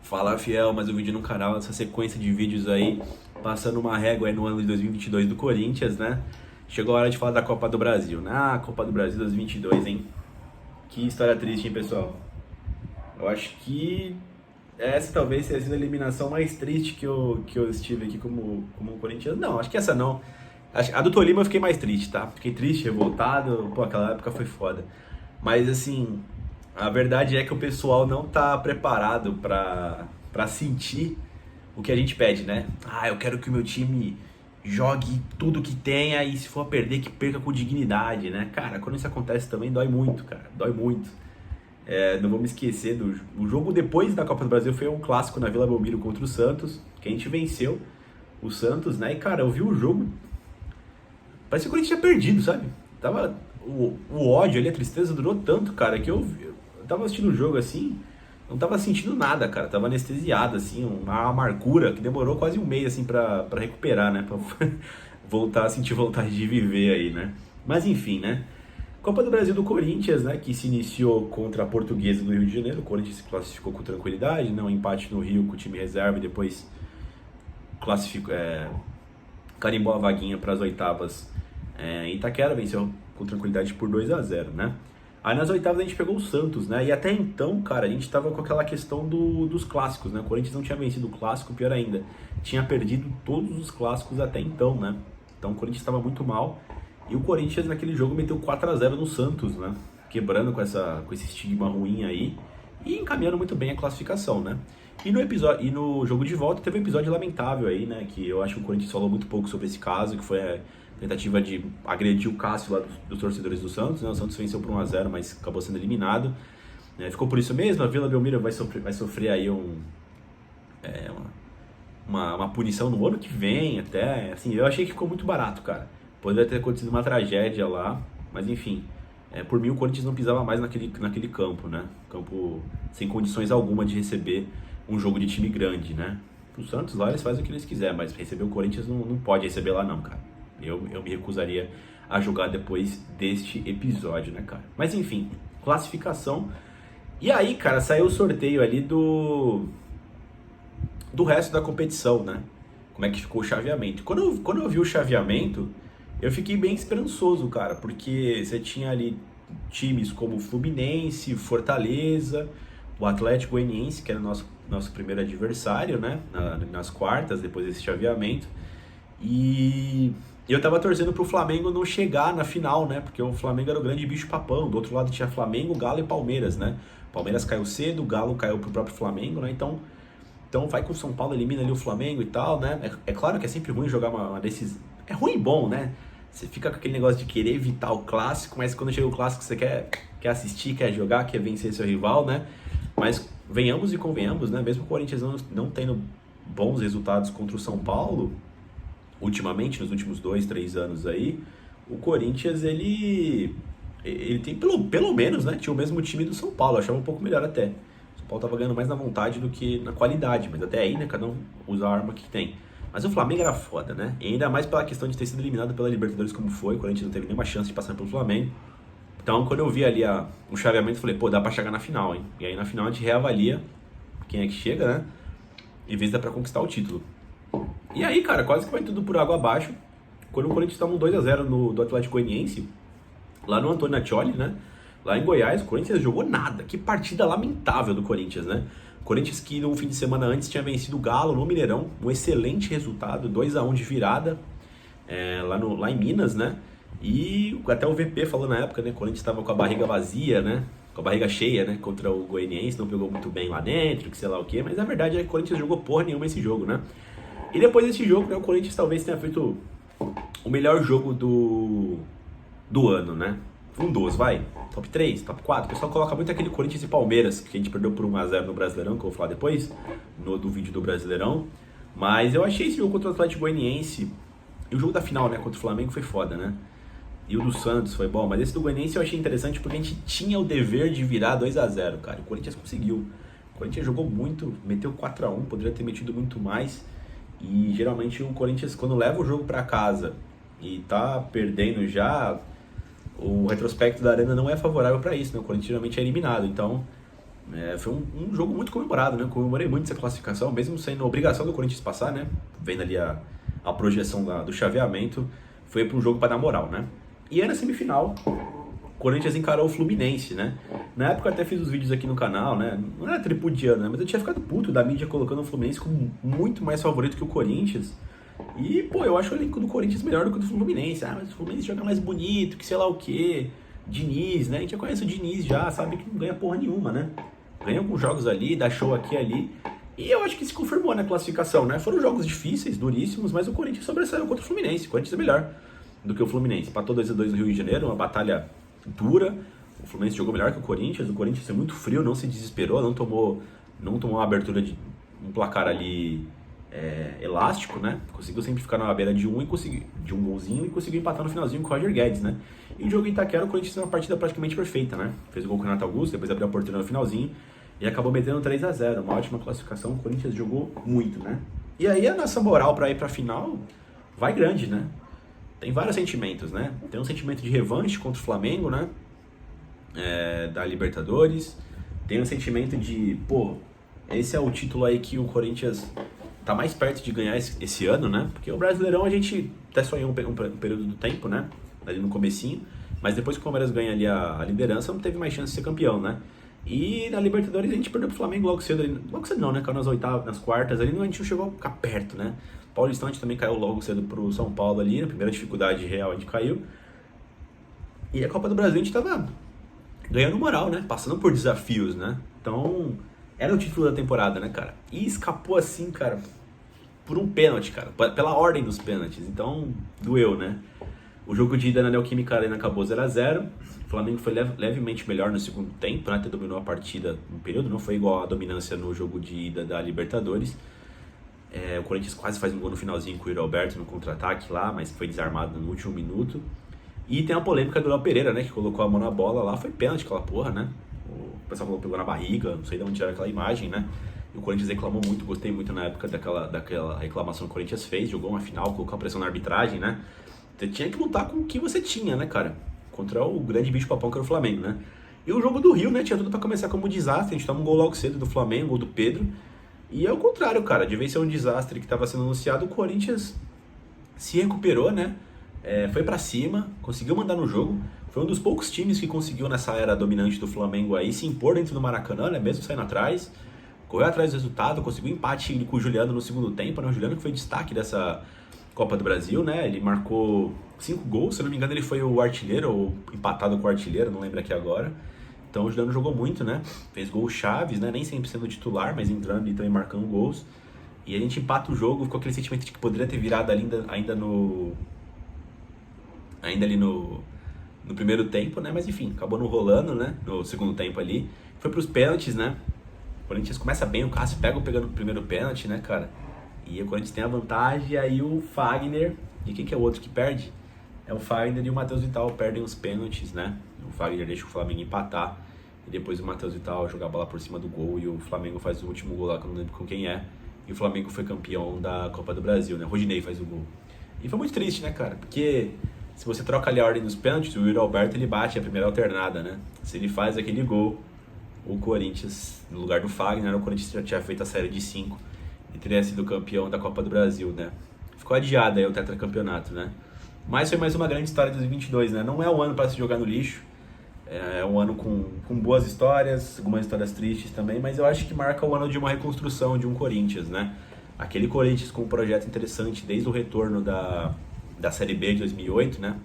Fala, fiel, mais um vídeo no canal, essa sequência de vídeos aí, passando uma régua aí no ano de 2022 do Corinthians, né? Chegou a hora de falar da Copa do Brasil, né? Ah, Copa do Brasil 2022, hein? Que história triste, hein, pessoal? Eu acho que essa talvez tenha sido a eliminação mais triste que eu estive aqui como corintiano. Não, acho que essa não. A do Tolima eu fiquei mais triste, tá? Fiquei triste, revoltado, pô, aquela época foi foda. Mas assim, a verdade é que o pessoal não tá preparado pra sentir o que a gente pede, né? Ah, eu quero que o meu time jogue tudo que tenha e se for perder, que perca com dignidade, né? Cara, quando isso acontece também dói muito, cara. Dói muito. Não vou me esquecer o jogo depois da Copa do Brasil foi um clássico na Vila Belmiro contra o Santos, que a gente venceu o Santos, né? E cara, eu vi o jogo, parecia que o Corinthians tinha perdido, sabe? Tava o ódio ali, a tristeza durou tanto, cara, que eu tava assistindo o jogo assim, não tava sentindo nada, cara, tava anestesiado, assim, uma amargura que demorou quase um mês, assim, pra recuperar, né? Pra voltar a sentir vontade de viver aí, né? Mas enfim, né? Copa do Brasil do Corinthians, né, que se iniciou contra a Portuguesa do Rio de Janeiro. O Corinthians se classificou com tranquilidade, né, um empate no Rio com o time reserva e depois classificou, carimbou a vaguinha para as oitavas em Itaquera, venceu com tranquilidade por 2-0, né. Aí nas oitavas a gente pegou o Santos, né, e até então, cara, a gente tava com aquela questão dos clássicos, né, o Corinthians não tinha vencido o clássico, pior ainda, tinha perdido todos os clássicos até então, né, então o Corinthians estava muito mal. E o Corinthians naquele jogo meteu 4-0 no Santos, né? Quebrando com esse estigma ruim aí e encaminhando muito bem a classificação, né? E no jogo de volta teve um episódio lamentável aí, né? Que eu acho que o Corinthians falou muito pouco sobre esse caso, que foi a tentativa de agredir o Cássio lá dos torcedores do Santos, né? O Santos venceu por 1-0, mas acabou sendo eliminado. Né? Ficou por isso mesmo, a Vila Belmiro vai sofrer aí uma punição no ano que vem até. Assim, eu achei que ficou muito barato, cara. Poderia ter acontecido uma tragédia lá, mas enfim. Por mim, o Corinthians não pisava mais naquele campo, né? Campo sem condições alguma de receber um jogo de time grande, né? O Santos lá, eles fazem o que eles quiserem, mas receber o Corinthians não pode receber lá não, cara. Eu me recusaria a jogar depois deste episódio, né, cara? Mas enfim, classificação. E aí, cara, saiu o sorteio ali do resto da competição, né? Como é que ficou o chaveamento. Quando eu vi o chaveamento, eu fiquei bem esperançoso, cara, porque você tinha ali times como o Fluminense, Fortaleza, o Atlético Goianiense, que era o nosso primeiro adversário, né, nas quartas, depois desse chaveamento, e eu tava torcendo pro Flamengo não chegar na final, né, porque o Flamengo era o grande bicho-papão, do outro lado tinha Flamengo, Galo e Palmeiras, né, Palmeiras caiu cedo, o Galo caiu pro próprio Flamengo, né, então vai com o São Paulo, elimina ali o Flamengo e tal, né, é claro que é sempre ruim jogar uma decisão, é ruim e bom, né, você fica com aquele negócio de querer evitar o clássico, mas quando chega o clássico você quer assistir, quer jogar, quer vencer seu rival, né? Mas venhamos e convenhamos, né? Mesmo o Corinthians não tendo bons resultados contra o São Paulo, ultimamente, nos últimos 2, 3 anos aí, o Corinthians, ele tem, pelo menos, né? Tinha o mesmo time do São Paulo, eu achava um pouco melhor até. O São Paulo tava ganhando mais na vontade do que na qualidade, mas até aí, né? Cada um usa a arma que tem. Mas o Flamengo era foda, né? E ainda mais pela questão de ter sido eliminado pela Libertadores como foi, o Corinthians não teve nenhuma chance de passar pelo Flamengo. Então, quando eu vi ali o chaveamento, eu falei, pô, dá pra chegar na final, hein? E aí na final a gente reavalia quem é que chega, né? E vê se dá pra conquistar o título. E aí, cara, quase que vai tudo por água abaixo. Quando o Corinthians toma um 2-0 do Atlético Goianiense, lá no Antônio Ascioli, né? Lá em Goiás, o Corinthians jogou nada. Que partida lamentável do Corinthians, né? Corinthians que no fim de semana antes tinha vencido o Galo no Mineirão, um excelente resultado, 2-1 de virada, lá em Minas, né? E até o VP falou na época, né? O Corinthians estava com a barriga vazia, né? Com a barriga cheia, né? Contra o Goianiense, não pegou muito bem lá dentro, que sei lá o quê, mas a verdade é que o Corinthians jogou porra nenhuma esse jogo, né? E depois desse jogo, né, o Corinthians talvez tenha feito o melhor jogo do ano, né? Um dos, vai. Top 3, top 4. O pessoal coloca muito aquele Corinthians e Palmeiras, que a gente perdeu por 1-0 no Brasileirão, que eu vou falar depois, do vídeo do Brasileirão. Mas eu achei esse jogo contra o Atlético Goianiense, e o jogo da final, né, contra o Flamengo foi foda, né? E o do Santos foi bom, mas esse do Goianiense eu achei interessante porque a gente tinha o dever de virar 2-0, cara. O Corinthians conseguiu. O Corinthians jogou muito, meteu 4-1, poderia ter metido muito mais. E geralmente o Corinthians, quando leva o jogo pra casa e tá perdendo já, o retrospecto da Arena não é favorável para isso, né? O Corinthians geralmente é eliminado, então Foi um jogo muito comemorado, né? Eu comemorei muito essa classificação, mesmo sendo obrigação do Corinthians passar, né? Vendo ali a projeção do chaveamento, foi para um jogo para dar moral, né? E aí na semifinal, o Corinthians encarou o Fluminense, né? Na época eu até fiz os vídeos aqui no canal, né? Não era tripudiano, né? Mas eu tinha ficado puto da mídia colocando o Fluminense como muito mais favorito que o Corinthians. E, pô, eu acho o elenco do Corinthians melhor do que o do Fluminense. Ah, mas o Fluminense joga mais bonito, que sei lá o quê. Diniz, né? A gente já conhece o Diniz já, sabe que não ganha porra nenhuma, né? Ganha alguns jogos ali, dá show aqui e ali. E eu acho que se confirmou na classificação, né? Foram jogos difíceis, duríssimos, mas o Corinthians sobressaiu contra o Fluminense. O Corinthians é melhor do que o Fluminense. Empatou 2-2 no Rio de Janeiro, uma batalha dura. O Fluminense jogou melhor que o Corinthians é muito frio, não se desesperou, não tomou uma abertura de um placar ali elástico, né? Conseguiu sempre ficar na beira de um golzinho e conseguiu empatar no finalzinho com o Roger Guedes, né? E o jogo em Itaquera, o Corinthians fez uma partida praticamente perfeita, né? Fez o gol com o Renato Augusto, depois abriu a porteira no finalzinho e acabou metendo 3-0, uma ótima classificação. O Corinthians jogou muito, né? E aí a nossa moral para ir para a final vai grande, né? Tem vários sentimentos, né? Tem um sentimento de revanche contra o Flamengo, né? Da Libertadores. Tem um sentimento de, pô, esse é o título aí que o Corinthians tá mais perto de ganhar esse ano, né? Porque o Brasileirão a gente até sonhou um período do tempo, né? Ali no comecinho. Mas depois que o Palmeiras ganha ali a liderança, não teve mais chance de ser campeão, né? E na Libertadores a gente perdeu pro Flamengo logo cedo. Logo cedo não, né? Caiu nas quartas ali, a gente não chegou a ficar perto, né? Paulistão a gente também caiu logo cedo pro São Paulo ali, na primeira dificuldade real a gente caiu. E a Copa do Brasil a gente tava ganhando moral, né? Passando por desafios, né? Então, era o título da temporada, né, cara? E escapou assim, cara, por um pênalti, cara. Pela ordem dos pênaltis. Então, doeu, né? O jogo de ida na Neoquímica Arena acabou 0-0. O Flamengo foi levemente melhor no segundo tempo, né? Até dominou a partida no período. Não foi igual a dominância no jogo de ida da Libertadores. O Corinthians quase faz um gol no finalzinho com o Yuri Alberto no contra-ataque lá, mas foi desarmado no último minuto. E tem a polêmica do Léo Pereira, né? Que colocou a mão na bola lá. Foi pênalti aquela porra, né? O pessoal falou que pegou na barriga, não sei de onde tiraram aquela imagem, né? E o Corinthians reclamou muito, gostei muito na época daquela reclamação que o Corinthians fez. Jogou uma final, colocou a pressão na arbitragem, né? Você tinha que lutar com o que você tinha, né, cara? Contra o grande bicho-papão que era o Flamengo, né? E o jogo do Rio, né? Tinha tudo pra começar como um desastre. A gente toma um gol logo cedo do Flamengo, gol do Pedro. E é o contrário, cara. De vez ser um desastre que estava sendo anunciado, o Corinthians se recuperou, né? Foi pra cima, conseguiu mandar no jogo. Foi um dos poucos times que conseguiu, nessa era dominante do Flamengo aí, se impor dentro do Maracanã, né? Mesmo saindo atrás. Correu atrás do resultado, conseguiu empate com o Juliano no segundo tempo, né? O Juliano que foi destaque dessa Copa do Brasil, né? Ele marcou 5 gols, se eu não me engano ele foi o artilheiro, ou empatado com o artilheiro, não lembro aqui agora. Então o Juliano jogou muito, né? Fez gols chaves, né? Nem sempre sendo titular, mas entrando e também marcando gols. E a gente empata o jogo, ficou aquele sentimento de que poderia ter virado ainda ali no primeiro tempo, né? Mas enfim, acabou não rolando, né? No segundo tempo ali. Foi pros pênaltis, né? O Corinthians começa bem, o Cássio pegando o primeiro pênalti, né, cara? E o Corinthians tem a vantagem, e aí o Fagner, e quem que é o outro que perde? É o Fagner e o Matheus Vital perdem os pênaltis, né? O Fagner deixa o Flamengo empatar, e depois o Matheus Vital joga a bola por cima do gol, e o Flamengo faz o último gol lá, que eu não lembro com quem é. E o Flamengo foi campeão da Copa do Brasil, né? O Rodinei faz o gol. E foi muito triste, né, cara? Porque se você troca ali a ordem dos pênaltis, o Yuri Alberto ele bate a primeira alternada, né? Se ele faz aquele gol, o Corinthians, no lugar do Fagner, o Corinthians já tinha feito a série de 5 e teria sido campeão da Copa do Brasil, né? Ficou adiado aí o tetracampeonato, né? Mas foi mais uma grande história de 2022, né? Não é um ano para se jogar no lixo, é um ano com boas histórias, algumas histórias tristes também, mas eu acho que marca o ano de uma reconstrução de um Corinthians, né? Aquele Corinthians com um projeto interessante desde o retorno da Série B de 2008, né?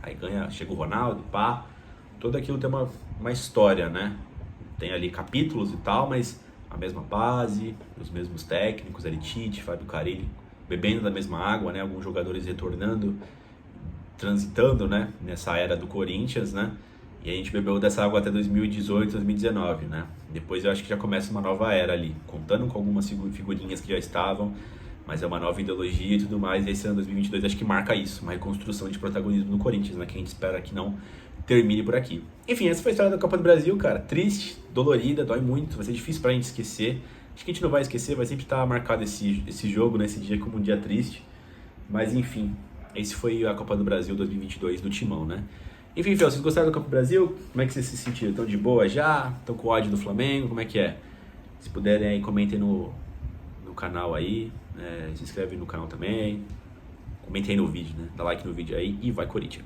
Aí chega o Ronaldo, pá, tudo aquilo tem uma história, né? Tem ali capítulos e tal, mas a mesma base, os mesmos técnicos, Tite, Fábio Carille, bebendo da mesma água, né? Alguns jogadores retornando, transitando, né? Nessa era do Corinthians, né? E a gente bebeu dessa água até 2018, 2019, né? Depois eu acho que já começa uma nova era ali, contando com algumas figurinhas que já estavam, mas é uma nova ideologia e tudo mais. E esse ano 2022 acho que marca isso, uma reconstrução de protagonismo no Corinthians, né? Que a gente espera que não termine por aqui. Enfim, essa foi a história da Copa do Brasil, cara. Triste, dolorida, dói muito, vai ser difícil pra gente esquecer. Acho que a gente não vai esquecer, vai sempre estar marcado esse jogo, né? Esse dia como um dia triste. Mas enfim, esse foi a Copa do Brasil 2022 do Timão, né? Enfim, Fel, vocês gostaram do Copa do Brasil? Como é que vocês se sentiram? Estão de boa já? Estão com ódio do Flamengo? Como é que é? Se puderem aí, comentem no canal aí, se inscreve no canal também, comentem aí no vídeo, né? Dá like no vídeo aí e vai Corinthians!